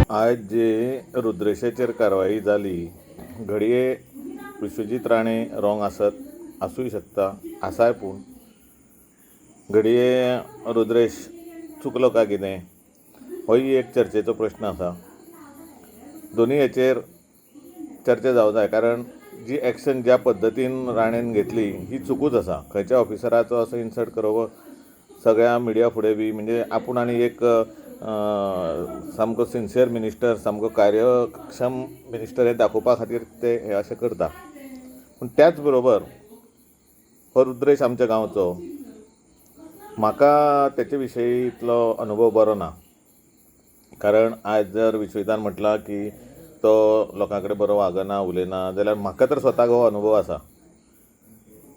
आज जे रुद्रेशाचेर कारवाई जाली घडये विश्वजीत राणे रॉंग आसूंक शकता आसाय, पूण घडये रुद्रेश चुकलो काय कितें होय एक चर्चेचो प्रश्न आसा। दोनी हेचेर चर्चा जावं जाय, कारण जी एक्शन ज्या पद्दतीन राणेन घेतली ही चुकूच आसा। खंयच्या ऑफिसराचो असो इन्सल्ट करप सगळ्या मिडिया फुडें बी, म्हणजे आपूण आनी एक सामको सिन्सियर मिनिस्टर, सामको कार्यक्षम मिनिस्टर हे दाखोवपा खातीर ते हे अशें करता। पूण त्याच बरोबर हो रुद्रेश आमच्या गांवचो, म्हाका तेचे विशयी इतलो अनुभव बरो ना। कारण आज जर विश्वजितान म्हटलां की तो लोकां कडेन बरो वागना उलयना, जाल्यार म्हाका तर स्वताक हो अनुभव आसा।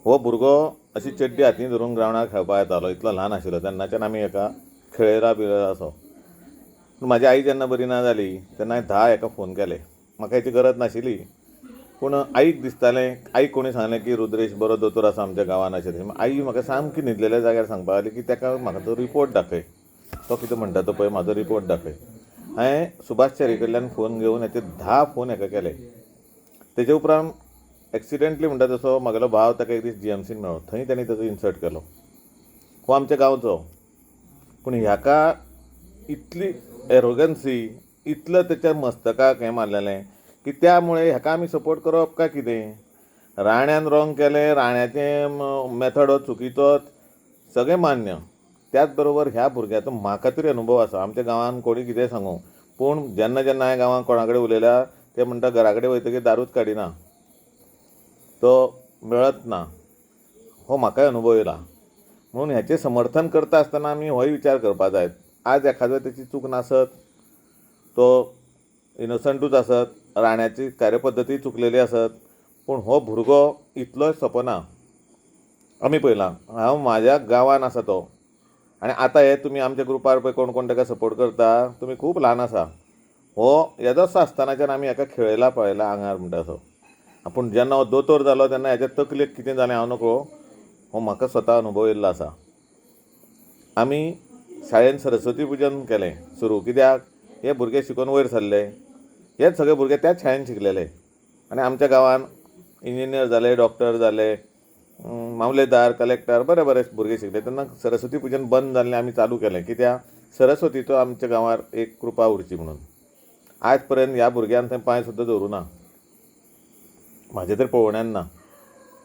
हो भुरगो अशी चड्डी हातीन धरून ग्रावंडार खेळपा येतालो, इतलो ल्हान आशिल्लो तेन्नाच्यान आमी हेका खेळयला बिळयला असो। पूण म्हाजी आई जेन्ना बरी ना जाली तेन्ना हांवें 10 हेका फोन केले। म्हाका हेची गरज नाशिल्ली, पूण आईक दिसतालें, आईक कोणी सांगलें की रुद्रेश बरो दोतोर आसा आमच्या गांवांत अशें। आई म्हाका सामकी न्हिदलेल्या जाग्यार सांगपाक लागली की ताका म्हाका तो रिपोर्ट दाखय, तो कितें म्हणटा तो पळय म्हाजो रिपोर्ट दाखय। हांवें सुभाष च्यारी कडल्यान फोन घेवन हेचे 10 फोन हेका केले। तेजे उपरांत एक्सिडेंटली म्हणटा तसो म्हागेलो भाव ताका एक दीस जीएमसीन मेळ्ळो, थंय ताणें ताजो इन्सल्ट केलो। हो आमच्या गांवचो, पूण हाका इतली एरोगन्सी, इतलं तेच्या मस्तकाक हें मारलेलें की त्यामुळे हाका आमी सपोर्ट करप काय कितें। राण्यान रॉंग केलें, राण्याचें मेथड हो चुकीचोच, सगळें मान्य। त्याच बरोबर ह्या भुरग्याचो म्हाका तरी अनुभव आसा। आमच्या गांवांत कोणी कितें सांगूं, पूण जेन्ना जेन्ना हांवें गांवांत कोणा कडेन उलयल्यार ते म्हणटा घरा कडेन वयतकीर दारूच काडिना, तो मेळत ना। हो म्हाकाय अनुभव येयला, म्हणून हेचें समर्थन करता आसतना आमी होय विचार करपा जाय। आज एखादो तेची चूक नासत, तो इनोसंटूच आसत, राण्याची कार्यपद्दती चुकलेली आसत, पूण हो भुरगो इतलोय सोंपो ना। आमी पळयलां, हांव म्हाज्या गांवांत आसा तो, आनी आतां हे तुमी आमच्या ग्रुपार पळय कोण कोण ताका सपोर्ट करता, तुमी खूब ल्हान आसा। हो येदोसो आसतनाच्यान आमी हाका खेळयला पळयला आंगार म्हणटा तसो। पूण जेन्ना हो दोतोर जालो तेन्ना हेच्या तकलेक कितें जालें हांव नकळो, हो म्हाका स्वता अनुभव येयल्लो आसा। आमी शाळेंत सरस्वती पुजन केलें सुरू, कित्याक हे भुरगे शिकून वयर सरले, हेच सगळे भुरगे त्याच शाळेंत शिकलेले। आनी आमच्या गांवांत इंजिनियर जाले, डॉक्टर जाले, मामलेदार, कलेक्टर, बरे बरे भुरगे शिकले। तेन्ना सरस्वती पुजन बंद जाल्लें आमी चालू केलें, कित्याक सरस्वतीचो आमच्या गांवार एक कृपा उरची म्हणून। आज पर्यंत ह्या भुरग्यान थंय पांय सुद्दां दवरूं ना, म्हाजे तर पळोवण्यांत ना।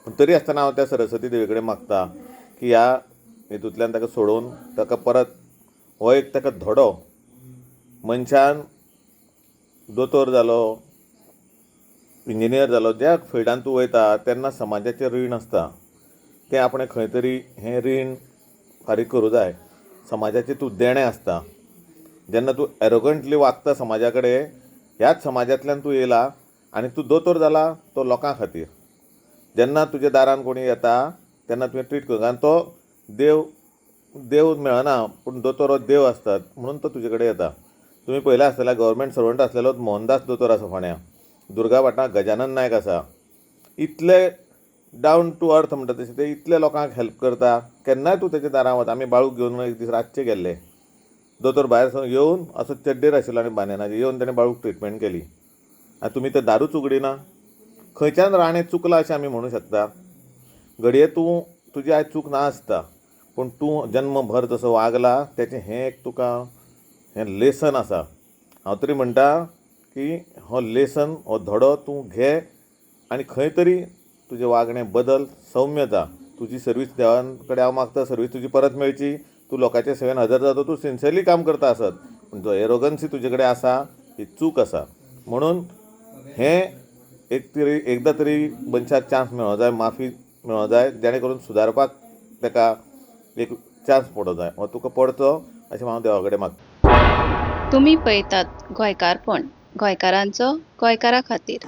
पूण तरी आसतना हांव त्या सरस्वती देवी कडेन मागता की ह्या हितूंतल्यान ताका सोडून ताका परत हो एक ताका धडो, मनशान दोतोर जालो, इंजिनियर जालो, ज्या फिल्डांत तूं वयता तेन्ना समाजाचें रीण आसता, तें आपणें खंय तरी हें रीण फारीक करूं जाय। समाजाचें तूं देणें आसता, जेन्ना तूं एरोगंटली वागता समाजा कडेन, ह्याच समाजांतल्यान तूं येयला आनी तूं दोतोर जाला तो लोकां खातीर। जेन्ना तुज्या दारान कोणी येता तेन्ना तुवें ट्रीट करता, आनी तो देव मेळना, पूण दोतोर हो देव आसतात म्हणून तो तुजे कडेन येता। तुमी पळयलें आसतलें गव्हर्मेंट सर्वंट आसलेलो मोहनदास दोतोर आसा फोंड्या, दुर्गा भाटां गजानन नायक आसा, इतले डावन टू अर्थ म्हणटा तशें ते इतले लोकांक हेल्प करता। केन्नाय तूं तेच्या दारां वता, आमी बाळूक घेवन एक दीस रातचे गेल्ले, दोतोर भायर सावन येवन असो चड्डेर आशिल्लो आनी बान्यनाचेर येवन ताणें बाळूक ट्रिटमेंट केली। आनी तुमी ते दारूच उगडिना, खंयच्यान राणें चुकला अशें आमी म्हणूं शकता। घडये तुजी आयज चूक ना आसता, पूण तूं जन्मभर जसो वागला तेचें हें एक तुका हें लेसन आसा। हांव तरी म्हणटा की हो लेसन, हो धडो तूं घे आनी खंय तरी तुजें वागणें बदल, सौम्य जा। तुजी सर्वीस देवान कडेन हांव मागता, सर्वीस तुजी परत मेळची, तूं लोकांच्या सेवेन हजर जाता, तूं सिन्सियरली काम करता आसत, पूण जो एरोगन्सी तुजे कडेन आसा ही चूक आसा। म्हणून हें एकदां तरी मनशाक चान्स मेळो जाय, माफी मेळो जाय, जेणे करून सुदारपाक ताका एक चान्स पडो जाय। हो तुका पडचो अशें हांव देवा कडेन मागतां। तुम्ही पळयतात गोंयकारपण, गोंयकारांचो गोंयकारा खातीर।